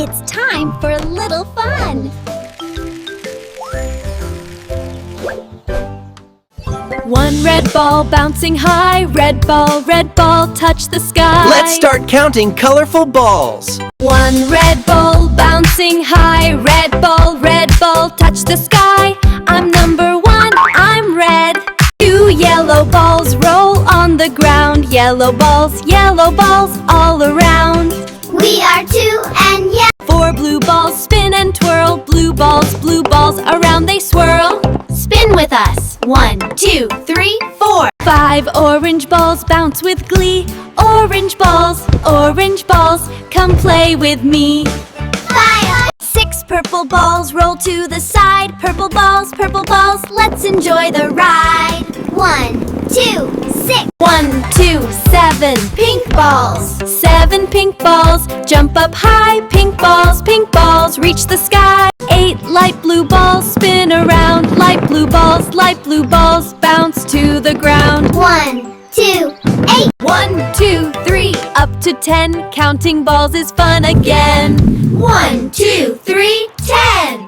It's time for a little fun! One red ball bouncing high, red ball, touch the sky. Let's start counting colorful balls. One red ball bouncing high, red ball, touch the sky. I'm number one, I'm red. Two yellow balls roll on the ground, yellow balls all around. We are two and yellow. Four blue balls spin and twirl, blue balls around they swirl. Spin with us. 1, 2, 3, 4. Five orange balls bounce with glee, orange balls, come play with me. 5. 6 purple balls roll to the side, purple balls, let's enjoy the ride. 1, 2, 6. 1, 2, 7, Pink balls. 7 pink balls, jump up high, pink balls, reach the sky. 8 light blue balls spin around, light blue balls, bounce to the ground. 1, 2, 8. 1, 2, 3, up to 10, counting balls is fun again. 1, 2, 3, 10.